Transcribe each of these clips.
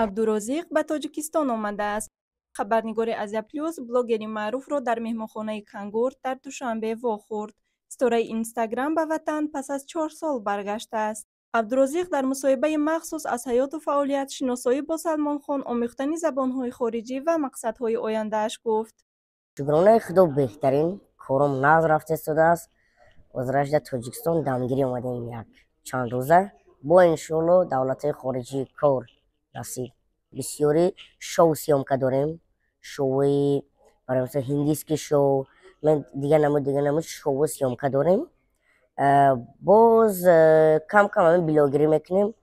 عبدالرزیق به تاجیکستان آمده است. خبرنگار ازیا پلیوس بلاگری معروف را در مهمانخانه کنگور در دوشنبه واخورد. استوری اینستاگرام به وطن پس از 4 سال برگشته است. عبدالرزیق در مصاحبه مخصوص از حیات و فعالیت شناسایی با سلمان خان، آموختن زبان‌های خارجی و مقصدهای آینده‌اش گفت: شکرانه خدا بهترین کارم ناز رفته شده است. از رشد تاجیکستان دمگیری اومدیم یک چند روزه با انشالله دولت خارجی کار رسید. بسیاری شو سیامکه داریم، شوی برای مثلا هندیسکی شو، من دیگه نمود شو سیامکه داریم. باز کم کم همین بلاگری میکنیم،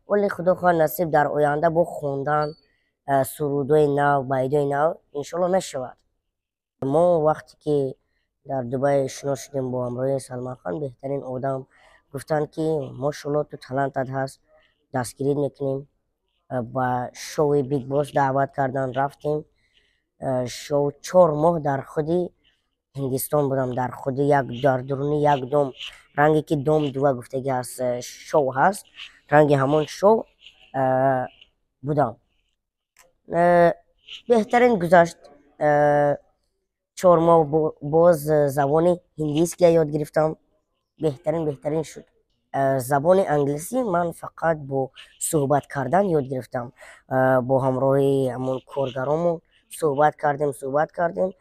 ولی خدا خواه نصیب در آینده با خوندن سرودای نو، بیدای نو انشالله نشود. ما وقتی که در دبی شنا شدیم با همراه سلمان خان، بهترین آدم گفتن که ماشاءالله تو تلنتت هست، دستگیری میکنیم. با شوی بیگ باس دعوت کردن، رفتیم. شو 4 ماه در خودی هندوستان بودم، در خودی یک در درونی یک دوم، رنگی که دوم دو گفتگی هست شو هست، رنگی همون شو بودم. بهترین گذشت. 4 ماه باز زبان هندیسکی یاد گرفتم، بهترین شد. زبان انگلیسی من فقط با صحبت کردن یاد گرفتم. با همراه همون کارگرامون صحبت کردیم.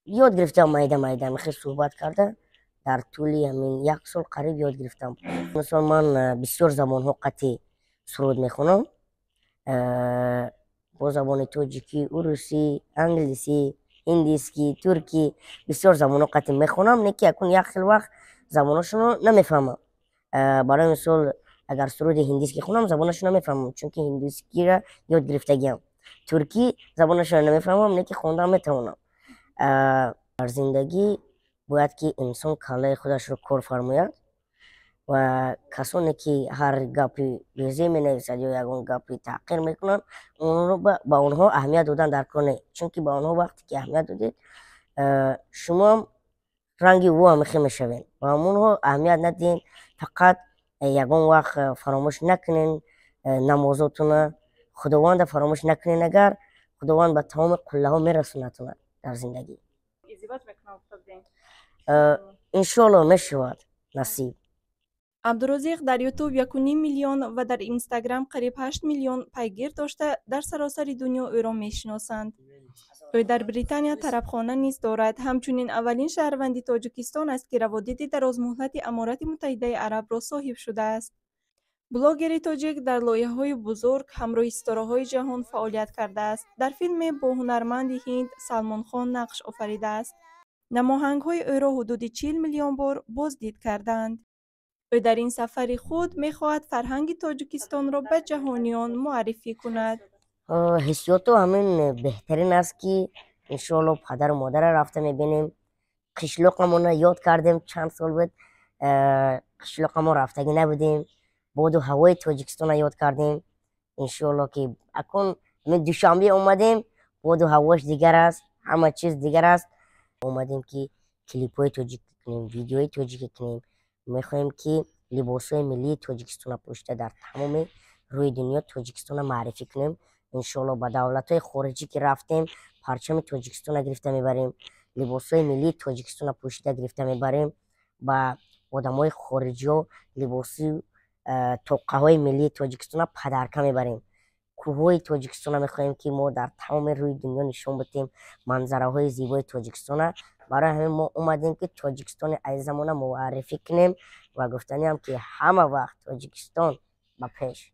یاد گرفتم میده خیلی صحبت کرده. در طول همین 1 سال قریب یاد گرفتم. مثلا من بسیار زبان ها قطعی سرود میخونم، با زبان تاجیکی، روسی، انگلیسی، هندیسکی، ترکی، بسیار زبان ها قطعی میخونم. نکی اکن یک خیلی وقت زبانشون رو نمیفهمم. برای مثال اگر سرود هندیسکی خونم زبانشون رو نمیفهمم، چون که هندیسکی را یاد گرفتگیم. ترکی زبانشون رو نمیفهمم، نکی خوندم میتونم. در زندگی باید که انسان کله خودش رو کار فرماید و کسانی که هر گپی ریزی می نویسد یا یگان گپی تحقیر میکنن، اون رو با اونها اهمیت دادن در کار نه، چون که با اونها وقتی که اهمیت دادید شما هم رنگی او هم میشوین. و اونها اهمیت ندین، فقط یگان وقت فراموش نکنین نمازاتون، خداوند فراموش نکنین. اگر خداوند به تمام قله ها میرسونتون در زندگی. ازدواج میکنم انشالله میشود نصیب. عبدالرزیق در یوتیوب 1.5 میلیون و در اینستاگرام قریب 8 میلیون پیگیر داشته در سراسر دنیا او را میشناسند. او در بریتانیا طرفخانه نیز دارد. همچنین اولین شهروند تاجیکستان است که روادید درازمهلت امارات متحده عرب را صاحب شده است. بلاگر تاجیک در لایحه‌های بزرگ همراه ستاره‌های جهان فعالیت کرده است. در فیلم با هنرمند هند سلمان خان نقش آفریده است. نماهنگ‌های او را حدود 40 میلیون بار بازدید کردند. او در این سفر خود می‌خواهد فرهنگ تاجیکستان را به جهانیان معرفی کند. حسیاتو همین بهترین است که انشالله پدر و مادر رفته میبینیم. قشلاقمون یاد کردیم، چند سال بود قشلاقمون رفتگی نبودیم. بود و هوای تاجیکستان یاد کردیم. انشالله که اکن من دوشنبه اومدیم، بود و هواش دیگر است، همه چیز دیگر است. اومدیم که کلیپ های تاجیک کنیم، ویدیوهای تاجیک کنیم. میخوایم که لباس های ملی تاجیکستان پوشیده در تمام روی دنیا تاجیکستان معرفی کنیم. انشالله با دولت های خارجی که رفتیم پرچم تاجیکستان گرفته میبریم، لباس های ملی تاجیکستان پوشیده گرفته میبریم. با آدم های خارجی ها لباسی توقع های ملی تاجیکستان پدرکه میبریم. کوههای تاجیکستان میخواهیم که ما در تمام روی دنیا نشون بدیم، منظره های زیبای تاجیکستان. برای همین ما اومدیم که تاجیکستان عزیزمون معرفی کنیم و گفتنی هم که همه وقت تاجیکستان به پیش.